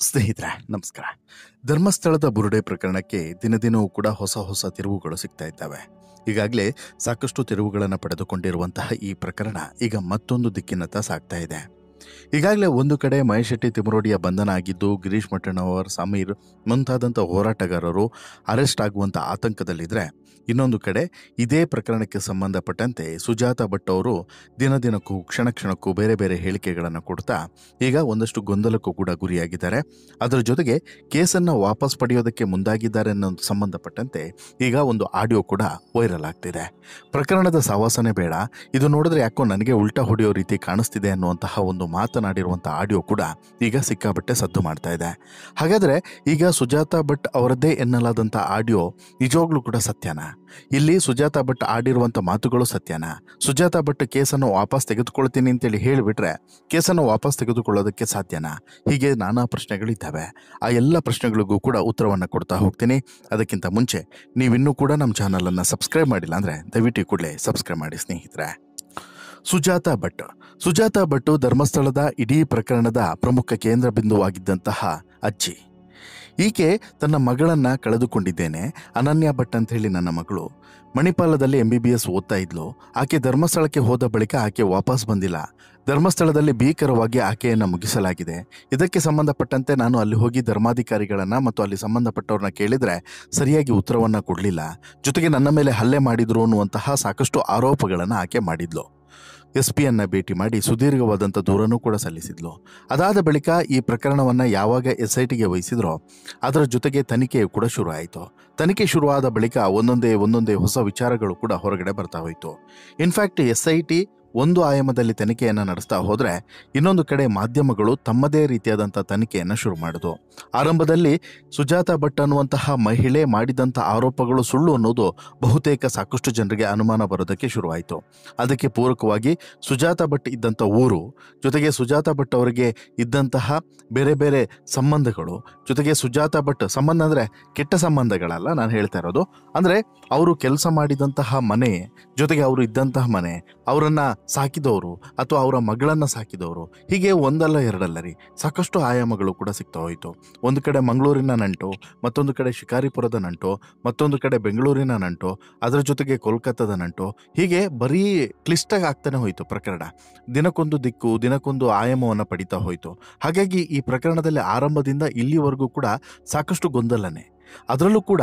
ಸ್ನೇಹಿತರೆ ನಮಸ್ಕಾರ. ಧರ್ಮಸ್ಥಳದ ಬುರುಡೆ ಪ್ರಕರಣಕ್ಕೆ ದಿನದಿನವೂ ಕೂಡ ಹೊಸ ಹೊಸ ತಿರುವುಗಳು ಸಿಗ್ತಾ ಇದ್ದಾವೆ. ಈಗಾಗಲೇ ಸಾಕಷ್ಟು ತಿರುವುಗಳನ್ನು ಪಡೆದುಕೊಂಡಿರುವಂತಹ ಈ ಪ್ರಕರಣ ಈಗ ಮತ್ತೊಂದು ದಿಕ್ಕಿನತ್ತ ಸಾಗ್ತಾ ಇದೆ. ಈಗಾಗಲೇ ಒಂದು ಕಡೆ ಮಹೇಶ್ ಶೆಟ್ಟಿ ತಿಮರೋಡಿಯ ಬಂಧನ ಆಗಿದ್ದು, ಗಿರೀಶ್ ಮಠಣ್ಣವರ್, ಸಮೀರ್ ಮುಂತಾದಂಥ ಹೋರಾಟಗಾರರು ಅರೆಸ್ಟ್ ಆಗುವಂಥ ಆತಂಕದಲ್ಲಿದ್ದರೆ, ಇನ್ನೊಂದು ಕಡೆ ಇದೇ ಪ್ರಕರಣಕ್ಕೆ ಸಂಬಂಧಪಟ್ಟಂತೆ ಸುಜಾತಾ ಭಟ್ ಅವರು ದಿನದಿನಕ್ಕೂ ಕ್ಷಣ ಕ್ಷಣಕ್ಕೂ ಬೇರೆ ಬೇರೆ ಹೇಳಿಕೆಗಳನ್ನು ಕೊಡ್ತಾ ಈಗ ಒಂದಷ್ಟು ಗೊಂದಲಕ್ಕೂ ಕೂಡ ಗುರಿಯಾಗಿದ್ದಾರೆ. ಅದರ ಜೊತೆಗೆ ಕೇಸನ್ನು ವಾಪಸ್ ಪಡೆಯೋದಕ್ಕೆ ಮುಂದಾಗಿದ್ದಾರೆ ಅನ್ನೋದು ಸಂಬಂಧಪಟ್ಟಂತೆ ಈಗ ಒಂದು ಆಡಿಯೋ ಕೂಡ ವೈರಲ್ ಆಗ್ತಿದೆ. ಪ್ರಕರಣದ ಸಾವಾಸನೆ ಬೇಡ, ಇದು ನೋಡಿದ್ರೆ ಯಾಕೋ ನನಗೆ ಉಲ್ಟಾ ಹೊಡೆಯೋ ರೀತಿ ಕಾಣಿಸ್ತಿದೆ ಅನ್ನುವಂತಹ ಒಂದು ಮಾತನಾಡಿರುವಂಥ ಆಡಿಯೋ ಕೂಡ ಈಗ ಸಿಕ್ಕಾಬಟ್ಟೆ ಸದ್ದು ಮಾಡ್ತಾ ಇದೆ. ಹಾಗಾದರೆ ಈಗ ಸುಜಾತಾ ಭಟ್ ಅವರದ್ದೇ ಎನ್ನಲಾದಂಥ ಆಡಿಯೋ ನಿಜವಾಗ್ಲೂ ಕೂಡ ಸತ್ಯನಾ? ಇಲ್ಲಿ ಸುಜಾತಾ ಭಟ್ ಆಡಿರುವಂಥ ಮಾತುಗಳು ಸತ್ಯನಾ? ಸುಜಾತಾ ಭಟ್ ಕೇಸನ್ನು ವಾಪಸ್ ತೆಗೆದುಕೊಳ್ತೀನಿ ಅಂತೇಳಿ ಹೇಳಿಬಿಟ್ರೆ ಕೇಸನ್ನು ವಾಪಸ್ ತೆಗೆದುಕೊಳ್ಳೋದಕ್ಕೆ ಸಾಧ್ಯನಾ? ಹೀಗೆ ನಾನಾ ಪ್ರಶ್ನೆಗಳಿದ್ದಾವೆ. ಆ ಎಲ್ಲ ಪ್ರಶ್ನೆಗಳಿಗೂ ಕೂಡ ಉತ್ತರವನ್ನು ಕೊಡ್ತಾ ಹೋಗ್ತೀನಿ. ಅದಕ್ಕಿಂತ ಮುಂಚೆ ನೀವಿನ್ನೂ ಕೂಡ ನಮ್ಮ ಚಾನಲನ್ನು ಸಬ್ಸ್ಕ್ರೈಬ್ ಮಾಡಿಲ್ಲ ಅಂದರೆ ದಯವಿಟ್ಟು ಕೂಡಲೇ ಸಬ್ಸ್ಕ್ರೈಬ್ ಮಾಡಿ ಸ್ನೇಹಿತರೆ. ಸುಜಾತಾ ಭಟ್ ಧರ್ಮಸ್ಥಳದ ಇಡೀ ಪ್ರಕರಣದ ಪ್ರಮುಖ ಕೇಂದ್ರ ಬಿಂದುವಾಗಿದ್ದಂತಹ ಅಜ್ಜಿ. ಈಕೆ ತನ್ನ ಮಗಳನ್ನು ಕಳೆದುಕೊಂಡಿದ್ದೇನೆ, ಅನನ್ಯ ಭಟ್ ಅಂತ ಹೇಳಿ ನನ್ನ ಮಗಳು ಮಣಿಪಾಲದಲ್ಲಿ MBBS ಓದ್ತಾ ಇದ್ಲು. ಆಕೆ ಧರ್ಮಸ್ಥಳಕ್ಕೆ ಹೋದ ಬಳಿಕ ಆಕೆ ವಾಪಸ್ ಬಂದಿಲ್ಲ. ಧರ್ಮಸ್ಥಳದಲ್ಲಿ ಭೀಕರವಾಗಿ ಆಕೆಯನ್ನು ಮುಗಿಸಲಾಗಿದೆ. ಇದಕ್ಕೆ ಸಂಬಂಧಪಟ್ಟಂತೆ ನಾನು ಅಲ್ಲಿ ಹೋಗಿ ಧರ್ಮಾಧಿಕಾರಿಗಳನ್ನು ಮತ್ತು ಅಲ್ಲಿ ಸಂಬಂಧಪಟ್ಟವ್ರನ್ನ ಕೇಳಿದರೆ ಸರಿಯಾಗಿ ಉತ್ತರವನ್ನು ಕೊಡಲಿಲ್ಲ. ಜೊತೆಗೆ ನನ್ನ ಮೇಲೆ ಹಲ್ಲೆ ಮಾಡಿದ್ರು ಅನ್ನುವಂತಹ ಸಾಕಷ್ಟು ಆರೋಪಗಳನ್ನು ಆಕೆ ಮಾಡಿದ್ಲು. SP ಭೇಟಿ ಮಾಡಿ ಸುದೀರ್ಘವಾದಂಥ ದೂರನೂ ಕೂಡ ಸಲ್ಲಿಸಿದ್ಲು. ಅದಾದ ಬಳಿಕ ಈ ಪ್ರಕರಣವನ್ನು ಯಾವಾಗ SITಗೆ ವಹಿಸಿದ್ರೋ ಅದರ ಜೊತೆಗೆ ತನಿಖೆಯು ಕೂಡ ಶುರು ಆಯಿತು. ತನಿಖೆ ಶುರುವಾದ ಬಳಿಕ ಒಂದೊಂದೇ ಹೊಸ ವಿಚಾರಗಳು ಕೂಡ ಹೊರಗಡೆ ಬರ್ತಾ ಹೋಯಿತು. ಇನ್ಫ್ಯಾಕ್ಟ್ SIT ಒಂದು ಆಯಾಮದಲ್ಲಿ ತನಿಖೆಯನ್ನು ನಡೆಸ್ತಾ ಹೋದರೆ, ಇನ್ನೊಂದು ಕಡೆ ಮಾಧ್ಯಮಗಳು ತಮ್ಮದೇ ರೀತಿಯಾದಂಥ ತನಿಖೆಯನ್ನು ಶುರು ಮಾಡಿದ್ರು. ಆರಂಭದಲ್ಲಿ ಸುಜಾತಾ ಭಟ್ ಅನ್ನುವಂತಹ ಮಹಿಳೆ ಮಾಡಿದಂಥ ಆರೋಪಗಳು ಸುಳ್ಳು ಅನ್ನೋದು ಬಹುತೇಕ ಸಾಕಷ್ಟು ಜನರಿಗೆ ಅನುಮಾನ ಬರೋದಕ್ಕೆ ಶುರುವಾಯಿತು. ಅದಕ್ಕೆ ಪೂರಕವಾಗಿ ಸುಜಾತಾ ಭಟ್ ಇದ್ದಂಥ ಊರು, ಜೊತೆಗೆ ಸುಜಾತಾ ಭಟ್ ಅವರಿಗೆ ಇದ್ದಂತಹ ಬೇರೆ ಬೇರೆ ಸಂಬಂಧಗಳು, ಜೊತೆಗೆ ಸುಜಾತಾ ಭಟ್ ಸಂಬಂಧ ಅಂದರೆ ಕೆಟ್ಟ ಸಂಬಂಧಗಳಲ್ಲ ನಾನು ಹೇಳ್ತಾ ಇರೋದು, ಅಂದರೆ ಅವರು ಕೆಲಸ ಮಾಡಿದಂತಹ ಮನೆ, ಜೊತೆಗೆ ಅವರು ಇದ್ದಂತಹ ಮನೆ, ಅವರನ್ನು ಸಾಕಿದವರು ಅಥವಾ ಅವರ ಮಗಳನ್ನು ಸಾಕಿದವರು, ಹೀಗೆ ಒಂದಲ್ಲ ಎರಡಲ್ಲ ರೀ ಸಾಕಷ್ಟು ಆಯಾಮಗಳು ಕೂಡ ಸಿಗ್ತಾ ಹೋಯಿತು. ಒಂದು ಕಡೆ ಮಂಗಳೂರಿನ ನಂಟು, ಮತ್ತೊಂದು ಕಡೆ ಶಿಕಾರಿಪುರದ ನಂಟು, ಮತ್ತೊಂದು ಕಡೆ ಬೆಂಗಳೂರಿನ ನಂಟು, ಅದರ ಜೊತೆಗೆ ಕೋಲ್ಕತ್ತಾದ ನಂಟು, ಹೀಗೆ ಬರೀ ಕ್ಲಿಷ್ಟ ಆಗ್ತಾನೆ ಹೋಯಿತು ಪ್ರಕರಣ. ದಿನಕ್ಕೊಂದು ದಿಕ್ಕು, ದಿನಕ್ಕೊಂದು ಆಯಾಮವನ್ನು ಪಡಿತಾ ಹೋಯಿತು. ಹಾಗಾಗಿ ಈ ಪ್ರಕರಣದಲ್ಲಿ ಆರಂಭದಿಂದ ಇಲ್ಲಿವರೆಗೂ ಕೂಡ ಸಾಕಷ್ಟು ಗೊಂದಲನೇ. ಅದರಲ್ಲೂ ಕೂಡ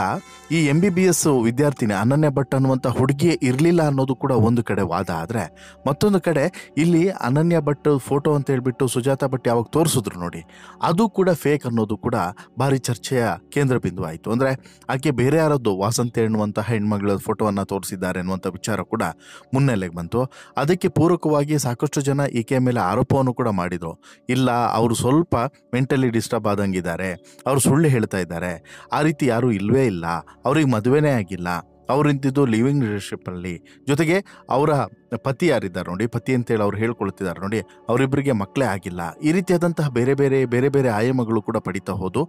ಈ MBBS ವಿದ್ಯಾರ್ಥಿನಿ ಅನನ್ಯ ಭಟ್ ಅನ್ನುವಂಥ ಹುಡುಗಿಯೇ ಇರಲಿಲ್ಲ ಅನ್ನೋದು ಕೂಡ ಒಂದು ಕಡೆ ವಾದ. ಆದರೆ ಮತ್ತೊಂದು ಕಡೆ ಇಲ್ಲಿ ಅನನ್ಯ ಭಟ್ ಫೋಟೋ ಅಂತ ಹೇಳ್ಬಿಟ್ಟು ಸುಜಾತಾ ಭಟ್ ಯಾವಾಗ ತೋರಿಸಿದ್ರು ನೋಡಿ, ಅದು ಕೂಡ ಫೇಕ್ ಅನ್ನೋದು ಕೂಡ ಭಾರಿ ಚರ್ಚೆಯ ಕೇಂದ್ರ ಬಿಂದು ಆಯಿತು. ಅಂದರೆ ಆಕೆ ಬೇರೆ ಯಾರದ್ದು ವಾಸಂತಿ ಎನ್ನುವಂತಹ ಹೆಣ್ಮಗಳ ಫೋಟೋವನ್ನು ತೋರಿಸಿದ್ದಾರೆ ಅನ್ನುವಂಥ ವಿಚಾರ ಕೂಡ ಮುನ್ನೆಲೆಗೆ ಬಂತು. ಅದಕ್ಕೆ ಪೂರಕವಾಗಿ ಸಾಕಷ್ಟು ಜನ ಈಕೆ ಮೇಲೆ ಆರೋಪವನ್ನು ಕೂಡ ಮಾಡಿದರು. ಇಲ್ಲ, ಅವರು ಸ್ವಲ್ಪ ಮೆಂಟಲಿ ಡಿಸ್ಟರ್ಬ್ ಆದಂಗಿದ್ದಾರೆ, ಅವರು ಸುಳ್ಳು ಹೇಳ್ತಾ ಇದ್ದಾರೆ, ಆ ರೀತಿ ಯಾರೂ ಇಲ್ಲವೇ ಇಲ್ಲ, ಅವ್ರಿಗೆ ಮದುವೆನೇ ಆಗಿಲ್ಲ, ಅವರಿಂತಿದ್ದು ಲಿವಿಂಗ್ ರಿಲೇಶನ್ಶಿಪ್ಪಲ್ಲಿ, ಜೊತೆಗೆ ಅವರ ಪತಿ ಯಾರಿದ್ದಾರೆ ನೋಡಿ, ಪತಿ ಅಂತೇಳಿ ಅವ್ರು ಹೇಳ್ಕೊಳ್ತಿದ್ದಾರೆ ನೋಡಿ, ಅವರಿಬ್ಬರಿಗೆ ಮಕ್ಕಳೇ ಆಗಿಲ್ಲ, ಈ ರೀತಿಯಾದಂತಹ ಬೇರೆ ಬೇರೆ ಆಯಾಮಗಳು ಕೂಡ ಪಡಿತಾ ಹೋದು.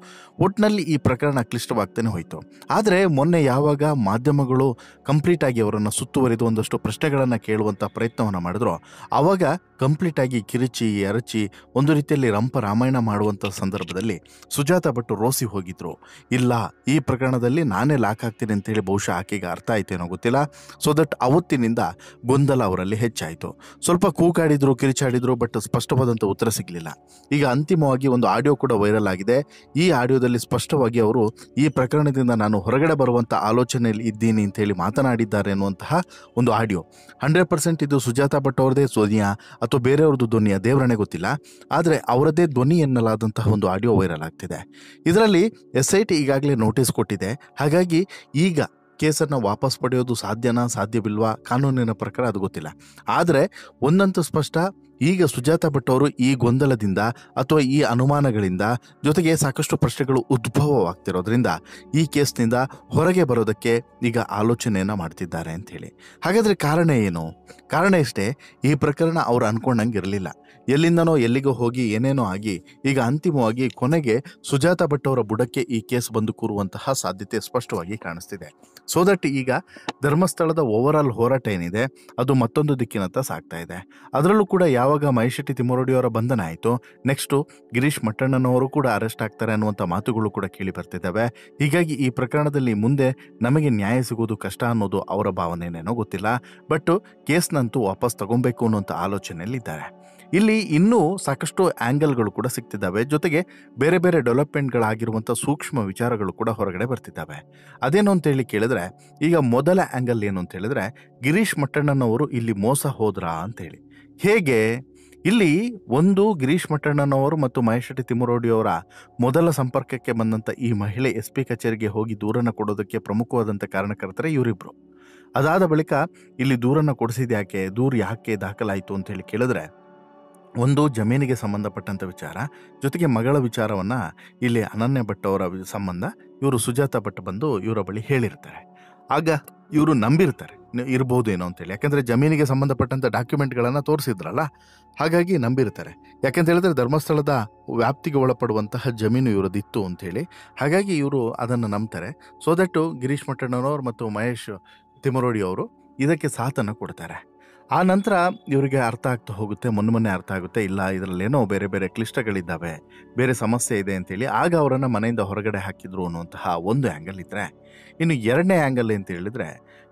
ಒಟ್ಟಿನಲ್ಲಿ ಈ ಪ್ರಕರಣ ಕ್ಲಿಷ್ಟವಾಗ್ತಾನೆ ಹೋಯಿತು. ಆದರೆ ಮೊನ್ನೆ ಯಾವಾಗ ಮಾಧ್ಯಮಗಳು ಕಂಪ್ಲೀಟಾಗಿ ಅವರನ್ನು ಸುತ್ತುವರಿದು ಒಂದಷ್ಟು ಪ್ರಶ್ನೆಗಳನ್ನು ಕೇಳುವಂಥ ಪ್ರಯತ್ನವನ್ನು ಮಾಡಿದ್ರು, ಆವಾಗ ಕಂಪ್ಲೀಟಾಗಿ ಕಿರಿಚಿ ಎರಚಿ ಒಂದು ರೀತಿಯಲ್ಲಿ ರಾಮಾಯಣ ಮಾಡುವಂಥ ಸಂದರ್ಭದಲ್ಲಿ ಸುಜಾತಾ ಭಟ್ ರೋಸಿ ಹೋಗಿದ್ರು. ಇಲ್ಲ, ಈ ಪ್ರಕರಣದಲ್ಲಿ ನಾನೇ ಲಾಕ್ ಆಗ್ತೀನಿ ಅಂತೇಳಿ ಬಹುಶಃ ಆಕೆಗೆ ಅರ್ಥ ಆಯ್ತೇನೋ ಗೊತ್ತಿಲ್ಲ. ಸೊ ದಟ್ ಅವತ್ತಿನಿಂದ ಗೊಂದಲ ಅವರಲ್ಲಿ ಹೆಚ್ಚಾಯಿತು. ಸ್ವಲ್ಪ ಕೂಗಾಡಿದ್ರು, ಕಿರಿಚಾಡಿದ್ರು, ಬಟ್ ಸ್ಪಷ್ಟವಾದಂಥ ಉತ್ತರ ಸಿಗಲಿಲ್ಲ. ಈಗ ಅಂತಿಮವಾಗಿ ಒಂದು ಆಡಿಯೋ ಕೂಡ ವೈರಲ್ ಆಗಿದೆ. ಈ ಆಡಿಯೋದಲ್ಲಿ ಸ್ಪಷ್ಟವಾಗಿ ಅವರು ಈ ಪ್ರಕರಣದಿಂದ ನಾನು ಹೊರಗಡೆ ಬರುವಂಥ ಆಲೋಚನೆಯಲ್ಲಿ ಇದ್ದೀನಿ ಅಂತೇಳಿ ಮಾತನಾಡಿದ್ದಾರೆ ಅನ್ನುವಂತಹ ಒಂದು ಆಡಿಯೋ. 100% ಇದು ಸುಜಾತಾ ಭಟ್ ಅವ್ರದ್ದೇ ಧ್ವನಿಯಾ ಅಥವಾ ಬೇರೆಯವ್ರದ್ದು ಧ್ವನಿಯಾ ದೇವರನ್ನೇ ಗೊತ್ತಿಲ್ಲ, ಆದರೆ ಅವರದ್ದೇ ಧ್ವನಿ ಎನ್ನಲಾದಂತಹ ಒಂದು ಆಡಿಯೋ ವೈರಲ್ ಆಗ್ತಿದೆ. ಇದರಲ್ಲಿ SIT ಈಗಾಗಲೇ ನೋಟಿಸ್ ಕೊಟ್ಟಿದೆ. ಹಾಗಾಗಿ ಈಗ ಕೇಸನ್ನು ವಾಪಸ್ ಪಡೆಯೋದು ಸಾಧ್ಯವಿಲ್ವಾ ಕಾನೂನಿನ ಪ್ರಕಾರ ಅದು ಗೊತ್ತಿಲ್ಲ. ಆದರೆ ಒಂದಂತೂ ಸ್ಪಷ್ಟ, ಈಗ ಸುಜಾತಾ ಭಟ್ ಅವರು ಈ ಗೊಂದಲದಿಂದ ಅಥವಾ ಈ ಅನುಮಾನಗಳಿಂದ, ಜೊತೆಗೆ ಸಾಕಷ್ಟು ಪ್ರಶ್ನೆಗಳು ಉದ್ಭವವಾಗ್ತಿರೋದ್ರಿಂದ ಈ ಕೇಸ್ನಿಂದ ಹೊರಗೆ ಬರೋದಕ್ಕೆ ಈಗ ಆಲೋಚನೆಯನ್ನು ಮಾಡ್ತಿದ್ದಾರೆ ಅಂಥೇಳಿ. ಹಾಗಾದರೆ ಕಾರಣ ಏನು? ಕಾರಣ ಇಷ್ಟೇ, ಈ ಪ್ರಕರಣ ಅವ್ರು ಅಂದ್ಕೊಂಡಂಗೆ ಇರಲಿಲ್ಲ. ಎಲ್ಲಿಂದನೋ ಎಲ್ಲಿಗೋ ಹೋಗಿ ಏನೇನೋ ಆಗಿ ಈಗ ಅಂತಿಮವಾಗಿ ಕೊನೆಗೆ ಸುಜಾತಾ ಭಟ್ ಅವರ ಬುಡಕ್ಕೆ ಈ ಕೇಸ್ ಬಂದು ಕೂರುವಂತಹ ಸಾಧ್ಯತೆ ಸ್ಪಷ್ಟವಾಗಿ ಕಾಣಿಸ್ತಿದೆ. ಸೊ ದಟ್ ಈಗ ಧರ್ಮಸ್ಥಳದ ಓವರ್ ಆಲ್ ಹೋರಾಟ ಏನಿದೆ ಅದು ಮತ್ತೊಂದು ದಿಕ್ಕಿನತ್ತ ಸಾಗ್ತಾ ಇದೆ. ಅದರಲ್ಲೂ ಕೂಡ ಯಾವ ಯಾವಾಗ ಮಹೇಶ್ ಶೆಟ್ಟಿ ತಿಮ್ಮರೋಡಿ ಅವರ ಬಂಧನ ಆಯಿತು, ನೆಕ್ಸ್ಟು ಗಿರೀಶ್ ಮಟ್ಟಣ್ಣನವರು ಕೂಡ ಅರೆಸ್ಟ್ ಆಗ್ತಾರೆ ಅನ್ನುವಂಥ ಮಾತುಗಳು ಕೂಡ ಕೇಳಿ ಬರ್ತಿದ್ದಾವೆ. ಹೀಗಾಗಿ ಈ ಪ್ರಕರಣದಲ್ಲಿ ಮುಂದೆ ನಮಗೆ ನ್ಯಾಯ ಸಿಗೋದು ಕಷ್ಟ ಅನ್ನೋದು ಅವರ ಭಾವನೆನೇನೋ ಗೊತ್ತಿಲ್ಲ. ಬಟ್ ಕೇಸ್ನಂತೂ ವಾಪಸ್ ತಗೊಬೇಕು ಅನ್ನೋಂಥ ಆಲೋಚನೆಯಲ್ಲಿದ್ದಾರೆ. ಇಲ್ಲಿ ಇನ್ನೂ ಸಾಕಷ್ಟು ಆ್ಯಂಗಲ್ಗಳು ಕೂಡ ಸಿಗ್ತಿದ್ದಾವೆ. ಜೊತೆಗೆ ಬೇರೆ ಬೇರೆ ಡೆವಲಪ್ಮೆಂಟ್ಗಳಾಗಿರುವಂಥ ಸೂಕ್ಷ್ಮ ವಿಚಾರಗಳು ಕೂಡ ಹೊರಗಡೆ ಬರ್ತಿದ್ದಾವೆ. ಅದೇನು ಅಂತೇಳಿ ಕೇಳಿದ್ರೆ, ಈಗ ಮೊದಲ ಆ್ಯಂಗಲ್ ಏನು ಅಂತ ಹೇಳಿದ್ರೆ, ಗಿರೀಶ್ ಮಟ್ಟಣ್ಣನವರು ಇಲ್ಲಿ ಮೋಸ ಹೋದ್ರಾ ಅಂತೇಳಿ. ಹೇಗೆ? ಇಲ್ಲಿ ಒಂದು ಗಿರೀಶ್ ಮಟ್ಟಣ್ಣನವರು ಮತ್ತು ಮಹೇಶ್ ಶೆಟ್ಟಿ ತಿಮ್ಮರೋಡಿ ಅವರ ಮೊದಲ ಸಂಪರ್ಕಕ್ಕೆ ಬಂದಂಥ ಈ ಮಹಿಳೆ SP ಕಚೇರಿಗೆ ಹೋಗಿ ದೂರನ್ನು ಕೊಡೋದಕ್ಕೆ ಪ್ರಮುಖವಾದಂಥ ಕಾರಣಕರ್ತರೆ ಇವರಿಬ್ಬರು. ಅದಾದ ಬಳಿಕ ಇಲ್ಲಿ ದೂರನ್ನು ಕೊಡಿಸಿದ್ಯಾಕೆ, ದೂರು ಯಾಕೆ ದಾಖಲಾಯಿತು ಅಂತೇಳಿ ಕೇಳಿದ್ರೆ, ಒಂದು ಜಮೀನಿಗೆ ಸಂಬಂಧಪಟ್ಟಂಥ ವಿಚಾರ, ಜೊತೆಗೆ ಮಗಳ ವಿಚಾರವನ್ನು ಇಲ್ಲಿ ಅನನ್ಯ ಭಟ್ ಅವರ ಸಂಬಂಧ ಇವರು ಸುಜಾತ ಭಟ್ ಬಂದು ಇವರ ಬಳಿ ಹೇಳಿರ್ತಾರೆ. ಆಗ ಇವರು ನಂಬಿರ್ತಾರೆ ಇರ್ಬೋದೇನೋ ಅಂತೇಳಿ. ಯಾಕೆಂದರೆ ಜಮೀನಿಗೆ ಸಂಬಂಧಪಟ್ಟಂಥ ಡಾಕ್ಯುಮೆಂಟ್ಗಳನ್ನು ತೋರಿಸಿದ್ರಲ್ಲ, ಹಾಗಾಗಿ ನಂಬಿರ್ತಾರೆ. ಯಾಕೆಂತ ಹೇಳಿದ್ರೆ ಧರ್ಮಸ್ಥಳದ ವ್ಯಾಪ್ತಿಗೆ ಒಳಪಡುವಂತಹ ಜಮೀನು ಇವರದಿತ್ತು ಅಂಥೇಳಿ. ಹಾಗಾಗಿ ಇವರು ಅದನ್ನು ನಂಬ್ತಾರೆ. ಸೊ ದಟ್ಟು ಗಿರೀಶ್ ಮಟ್ಟಣ್ಣನವರು ಮತ್ತು ಮಹೇಶ್ ತಿಮ್ಮರೋಡಿ ಅವರು ಇದಕ್ಕೆ ಸಾಥನ್ನು ಕೊಡ್ತಾರೆ. ಆ ನಂತರ ಇವರಿಗೆ ಅರ್ಥ ಆಗ್ತಾ ಹೋಗುತ್ತೆ, ಮೊನ್ನೆ ಅರ್ಥ ಆಗುತ್ತೆ, ಇಲ್ಲ ಇದರಲ್ಲೇನೋ ಬೇರೆ ಬೇರೆ ಕ್ಲಿಷ್ಟಗಳಿದ್ದಾವೆ, ಬೇರೆ ಸಮಸ್ಯೆ ಇದೆ ಅಂತೇಳಿ. ಆಗ ಅವರನ್ನು ಮನೆಯಿಂದ ಹೊರಗಡೆ ಹಾಕಿದ್ರು ಅನ್ನುವಂತಹ ಒಂದು ಆ್ಯಂಗಲ್ ಇದ್ದರೆ, ಇನ್ನು ಎರಡನೇ ಆ್ಯಂಗಲ್ ಅಂತ ಹೇಳಿದ್ರೆ,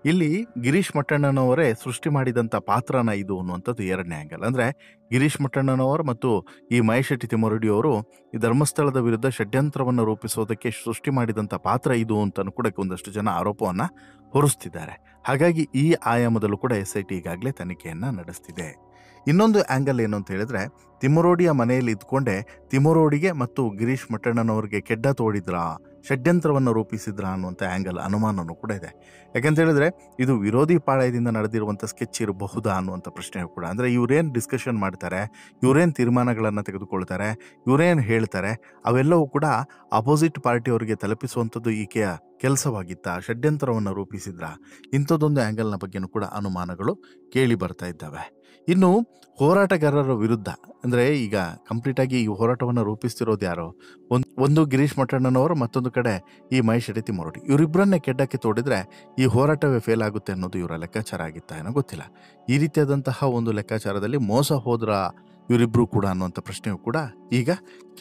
ಇಲ್ಲಿ ಗಿರೀಶ್ ಮಟ್ಟಣ್ಣನವರೇ ಸೃಷ್ಟಿ ಮಾಡಿದಂಥ ಪಾತ್ರನ ಇದು ಅನ್ನುವಂಥದ್ದು ಎರಡನೇ ಆ್ಯಂಗಲ್. ಅಂದರೆ ಗಿರೀಶ್ ಮಟ್ಟಣ್ಣನವರು ಮತ್ತು ಈ ಮಹೇಶ್ ಶೆಟ್ಟಿ ತಿಮ್ಮರೋಡಿ ಅವರು ಈ ಧರ್ಮಸ್ಥಳದ ವಿರುದ್ಧ ಷಡ್ಯಂತ್ರವನ್ನು ರೂಪಿಸೋದಕ್ಕೆ ಸೃಷ್ಟಿ ಮಾಡಿದಂಥ ಪಾತ್ರ ಇದು ಅಂತಲೂ ಕೂಡ ಒಂದಷ್ಟು ಜನ ಆರೋಪವನ್ನು ಹೊರಿಸ್ತಿದ್ದಾರೆ. ಹಾಗಾಗಿ ಈ ಆಯಾಮದಲ್ಲೂ ಕೂಡ SIT ಈಗಾಗಲೇ ತನಿಖೆಯನ್ನು ನಡೆಸ್ತಿದೆ. ಇನ್ನೊಂದು ಆ್ಯಂಗಲ್ ಏನು ಅಂತ ಹೇಳಿದ್ರೆ, ತಿಮ್ಮರೋಡಿಯ ಮನೆಯಲ್ಲಿ ಇದ್ಕೊಂಡೆ ತಿಮ್ಮರೋಡಿಗೆ ಮತ್ತು ಗಿರೀಶ್ ಮಟ್ಟಣ್ಣನವರಿಗೆ ಕೆಡ್ಡ ತೋಡಿದ್ರಾ, ಷಡ್ಯಂತ್ರವನ್ನು ರೂಪಿಸಿದ್ರಾ ಅನ್ನುವಂಥ ಆ್ಯಂಗಲ್ ಅನುಮಾನವೂ ಕೂಡ ಇದೆ. ಯಾಕಂತ ಹೇಳಿದ್ರೆ ಇದು ವಿರೋಧಿ ಪಾಳಯದಿಂದ ನಡೆದಿರುವಂಥ ಸ್ಕೆಚ್ ಇರಬಹುದಾ ಅನ್ನುವಂಥ ಪ್ರಶ್ನೆ ಕೂಡ. ಅಂದರೆ ಇವರೇನು ಡಿಸ್ಕಷನ್ ಮಾಡ್ತಾರೆ, ಇವರೇನು ತೀರ್ಮಾನಗಳನ್ನು ತೆಗೆದುಕೊಳ್ತಾರೆ, ಇವರೇನು ಹೇಳ್ತಾರೆ, ಅವೆಲ್ಲವೂ ಕೂಡ ಅಪೋಸಿಟ್ ಪಾರ್ಟಿಯವರಿಗೆ ತಲುಪಿಸುವಂಥದ್ದು ಈಕೆಯ ಕೆಲಸವಾಗಿತ್ತಾ, ಷಡ್ಯಂತ್ರವನ್ನು ರೂಪಿಸಿದ್ರಾ, ಇಂಥದ್ದೊಂದು ಆ್ಯಂಗಲ್ನ ಬಗ್ಗೆನೂ ಕೂಡ ಅನುಮಾನಗಳು ಕೇಳಿ ಬರ್ತಾ ಇದ್ದಾವೆ. ಇನ್ನು ಹೋರಾಟಗಾರರ ವಿರುದ್ಧ ಅಂದರೆ ಈಗ ಕಂಪ್ಲೀಟಾಗಿ ಈ ಹೋರಾಟವನ್ನು ರೂಪಿಸ್ತಿರೋದು ಯಾರು? ಒಂದು ಗಿರೀಶ್ ಮಟ್ಟಣ್ಣನವರು, ಮತ್ತೊಂದು ಕಡೆ ಈ ಮಹೇಶ್ ಶೆಟ್ಟಿ ತಿಮ್ಮರೋಡಿ. ಇವರಿಬ್ಬರನ್ನೇ ಕೆಡ್ಡಕ್ಕೆ ತೋಡಿದ್ರೆ ಈ ಹೋರಾಟವೇ ಫೇಲ್ ಆಗುತ್ತೆ ಅನ್ನೋದು ಇವರ ಲೆಕ್ಕಾಚಾರ ಆಗಿತ್ತಾ ಏನೋ ಗೊತ್ತಿಲ್ಲ. ಈ ರೀತಿಯಾದಂತಹ ಒಂದು ಲೆಕ್ಕಾಚಾರದಲ್ಲಿ ಮೋಸ ಹೋದ್ರ ಇವರಿಬ್ಬರು ಕೂಡ ಅನ್ನುವಂಥ ಪ್ರಶ್ನೆಯೂ ಕೂಡ ಈಗ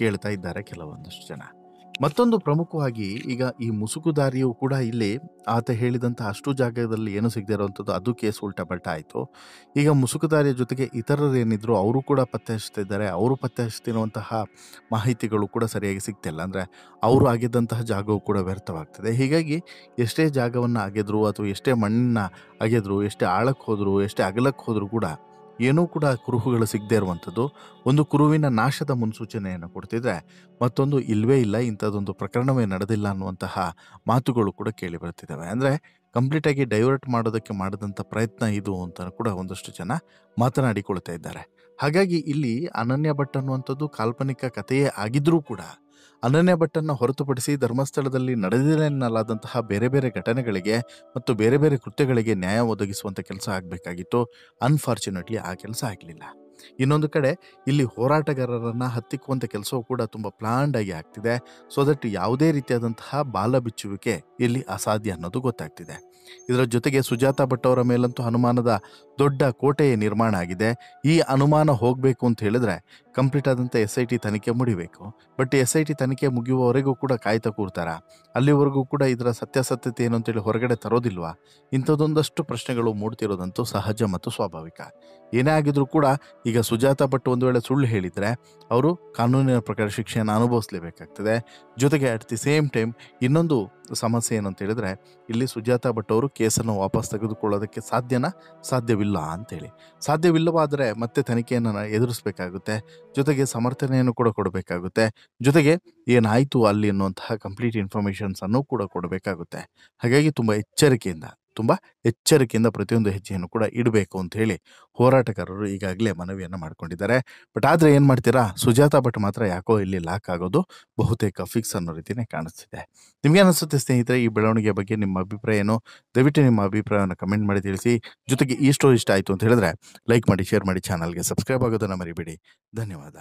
ಕೇಳ್ತಾ ಇದ್ದಾರೆ ಕೆಲವೊಂದಷ್ಟು ಜನ. ಮತ್ತೊಂದು ಪ್ರಮುಖವಾಗಿ ಈಗ ಈ ಮುಸುಕುದಾರಿಯು ಕೂಡ ಇಲ್ಲಿ ಆತ ಹೇಳಿದಂಥ ಅಷ್ಟು ಜಾಗದಲ್ಲಿ ಏನು ಸಿಗದೆ ಇರೋವಂಥದ್ದು, ಅದು ಕೇಸ್ ಉಲ್ಟಾ ಪಲ್ಟಾ ಆಯಿತು. ಈಗ ಮುಸುಕುದಾರಿಯ ಜೊತೆಗೆ ಇತರರು ಏನಿದ್ರು ಅವರು ಕೂಡ ಪತ್ತೆ ಹಚ್ತಿದ್ದಾರೆ. ಅವರು ಪತ್ತೆ ಹಚ್ತಿರುವಂತಹ ಮಾಹಿತಿಗಳು ಕೂಡ ಸರಿಯಾಗಿ ಸಿಗ್ತಿಲ್ಲ. ಅಂದರೆ ಅವರು ಆಗಿದ್ದಂತಹ ಜಾಗವು ಕೂಡ ವ್ಯರ್ಥವಾಗ್ತದೆ. ಹೀಗಾಗಿ ಎಷ್ಟೇ ಜಾಗವನ್ನು ಅಗೆದ್ರು ಅಥವಾ ಎಷ್ಟೇ ಮಣ್ಣನ್ನ ಅಗೆದ್ರು, ಎಷ್ಟೇ ಆಳಕ್ಕೆ ಹೋದ್ರು, ಎಷ್ಟೇ ಅಗಲಕ್ಕೆ ಹೋದರೂ ಕೂಡ ಏನೂ ಕೂಡ ಕುರುಹುಗಳು ಸಿಗದೇ ಇರುವಂಥದ್ದು. ಒಂದು ಕುರುವಿನ ನಾಶದ ಮುನ್ಸೂಚನೆಯನ್ನು ಕೊಡ್ತಿದ್ರೆ, ಮತ್ತೊಂದು ಇಲ್ಲವೇ ಇಲ್ಲ, ಇಂಥದ್ದೊಂದು ಪ್ರಕರಣವೇ ನಡೆದಿಲ್ಲ ಅನ್ನುವಂತಹ ಮಾತುಗಳು ಕೂಡ ಕೇಳಿ ಬರ್ತಿದ್ದಾವೆ. ಅಂದರೆ ಕಂಪ್ಲೀಟಾಗಿ ಡೈವರ್ಟ್ ಮಾಡೋದಕ್ಕೆ ಮಾಡಿದಂಥ ಪ್ರಯತ್ನ ಇದು ಅಂತ ಕೂಡ ಒಂದಷ್ಟು ಜನ ಮಾತನಾಡಿಕೊಳ್ತಾ ಇದ್ದಾರೆ. ಹಾಗಾಗಿ ಇಲ್ಲಿ ಅನನ್ಯ ಭಟ್ ಅನ್ನುವಂಥದ್ದು ಕಾಲ್ಪನಿಕ ಕಥೆಯೇ ಆಗಿದ್ರೂ ಕೂಡ ಅನನ್ಯ ಭಟ್ಟನ್ನು ಹೊರತುಪಡಿಸಿ ಧರ್ಮಸ್ಥಳದಲ್ಲಿ ನಡೆದಿರಲಾದಂತಹ ಬೇರೆ ಬೇರೆ ಘಟನೆಗಳಿಗೆ ಮತ್ತು ಬೇರೆ ಬೇರೆ ಕೃತ್ಯಗಳಿಗೆ ನ್ಯಾಯ ಒದಗಿಸುವಂಥ ಕೆಲಸ ಆಗಬೇಕಾಗಿತ್ತು. ಅನ್ಫಾರ್ಚುನೇಟ್ಲಿ ಆ ಕೆಲಸ ಆಗಲಿಲ್ಲ. ಇನ್ನೊಂದು ಕಡೆ ಇಲ್ಲಿ ಹೋರಾಟಗಾರರನ್ನು ಹತ್ತಿಕ್ಕುವಂಥ ಕೆಲಸವೂ ಕೂಡ ತುಂಬ ಪ್ಲಾನ್ಡ್ ಆಗಿ ಆಗ್ತಿದೆ. ಸೊ ದಟ್ ಯಾವುದೇ ರೀತಿಯಾದಂತಹ ಬಾಲ ಬಿಚ್ಚುವಿಕೆ ಇಲ್ಲಿ ಅಸಾಧ್ಯ ಅನ್ನೋದು ಗೊತ್ತಾಗ್ತಿದೆ. ಇದರ ಜೊತೆಗೆ ಸುಜಾತ ಭಟ್ ಅವರ ಮೇಲಂತೂ ಅನುಮಾನದ ದೊಡ್ಡ ಕೋಟೆಯ ನಿರ್ಮಾಣ ಆಗಿದೆ. ಈ ಅನುಮಾನ ಹೋಗಬೇಕು ಅಂತ ಹೇಳಿದ್ರೆ ಕಂಪ್ಲೀಟ್ ಆದಂಥ SIT ತನಿಖೆ ಮುಡಿಬೇಕು. ಬಟ್ SIT ತನಿಖೆ ಮುಗಿಯುವವರೆಗೂ ಕೂಡ ಕಾಯ್ತಾ ಕೂರ್ತಾರ? ಅಲ್ಲಿವರೆಗೂ ಕೂಡ ಇದರ ಸತ್ಯಾಸತ್ಯತೆ ಏನು ಅಂತೇಳಿ ಹೊರಗಡೆ ತರೋದಿಲ್ವಾ? ಇಂಥದ್ದೊಂದಷ್ಟು ಪ್ರಶ್ನೆಗಳು ಮೂಡ್ತಿರೋದಂತೂ ಸಹಜ ಮತ್ತು ಸ್ವಾಭಾವಿಕ. ಏನೇ ಆಗಿದ್ರೂ ಕೂಡ ಈಗ ಸುಜಾತ ಭಟ್ ಒಂದು ವೇಳೆ ಸುಳ್ಳು ಹೇಳಿದರೆ ಅವರು ಕಾನೂನಿನ ಪ್ರಕಾರ ಶಿಕ್ಷೆಯನ್ನು ಅನುಭವಿಸಲೇಬೇಕಾಗ್ತದೆ. ಜೊತೆಗೆ ಅಟ್ ದಿ ಸೇಮ್ ಟೈಮ್ ಇನ್ನೊಂದು ಸಮಸ್ಯೆ ಏನು ಅಂತ ಹೇಳಿದ್ರೆ, ಇಲ್ಲಿ ಸುಜಾತ ಭಟ್ ಅವರು ಕೇಸನ್ನು ವಾಪಸ್ ತೆಗೆದುಕೊಳ್ಳೋದಕ್ಕೆ ಸಾಧ್ಯವಿಲ್ಲ ಅಂತೇಳಿ. ಸಾಧ್ಯವಿಲ್ಲವಾದರೆ ಮತ್ತೆ ತನಿಖೆಯನ್ನು ಎದುರಿಸಬೇಕಾಗುತ್ತೆ. ಜೊತೆಗೆ ಸಮರ್ಥನೆಯನ್ನು ಕೂಡ ಕೊಡಬೇಕಾಗುತ್ತೆ. ಜೊತೆಗೆ ಏನಾಯಿತು ಅಲ್ಲಿ ಅನ್ನುವಂತಹ ಕಂಪ್ಲೀಟ್ ಇನ್ಫಾರ್ಮೇಷನ್ಸನ್ನು ಕೂಡ ಕೊಡಬೇಕಾಗುತ್ತೆ. ಹಾಗಾಗಿ ತುಂಬ ಎಚ್ಚರಿಕೆಯಿಂದ ಪ್ರತಿಯೊಂದು ಹೆಜ್ಜೆಯನ್ನು ಕೂಡ ಇಡಬೇಕು ಅಂತ ಹೇಳಿ ಹೋರಾಟಗಾರರು ಈಗಾಗಲೇ ಮನವಿಯನ್ನು ಮಾಡ್ಕೊಂಡಿದ್ದಾರೆ. ಬಟ್ ಆದರೆ ಏನು ಮಾಡ್ತೀರಾ, ಸುಜಾತ ಭಟ್ ಮಾತ್ರ ಯಾಕೋ ಇಲ್ಲಿ ಲಾಕ್ ಆಗೋದು ಬಹುತೇಕ ಫಿಕ್ಸ್ ಅನ್ನೋ ರೀತಿಯೇ ಕಾಣಿಸ್ತಿದೆ. ನಿಮಗೆ ಅನಿಸುತ್ತೆ ಸ್ನೇಹಿತರೆ ಈ ಬೆಳವಣಿಗೆ ಬಗ್ಗೆ ನಿಮ್ಮ ಅಭಿಪ್ರಾಯ ಏನು? ದಯವಿಟ್ಟು ನಿಮ್ಮ ಅಭಿಪ್ರಾಯವನ್ನು ಕಮೆಂಟ್ ಮಾಡಿ ತಿಳಿಸಿ. ಜೊತೆಗೆ ಈ ಸ್ಟೋರಿ ಇಷ್ಟ ಆಯಿತು ಅಂತ ಹೇಳಿದ್ರೆ ಲೈಕ್ ಮಾಡಿ, ಶೇರ್ ಮಾಡಿ, ಚಾನಲ್ಗೆ ಸಬ್ಸ್ಕ್ರೈಬ್ ಆಗೋದನ್ನು ಮರಿಬೇಡಿ. ಧನ್ಯವಾದ.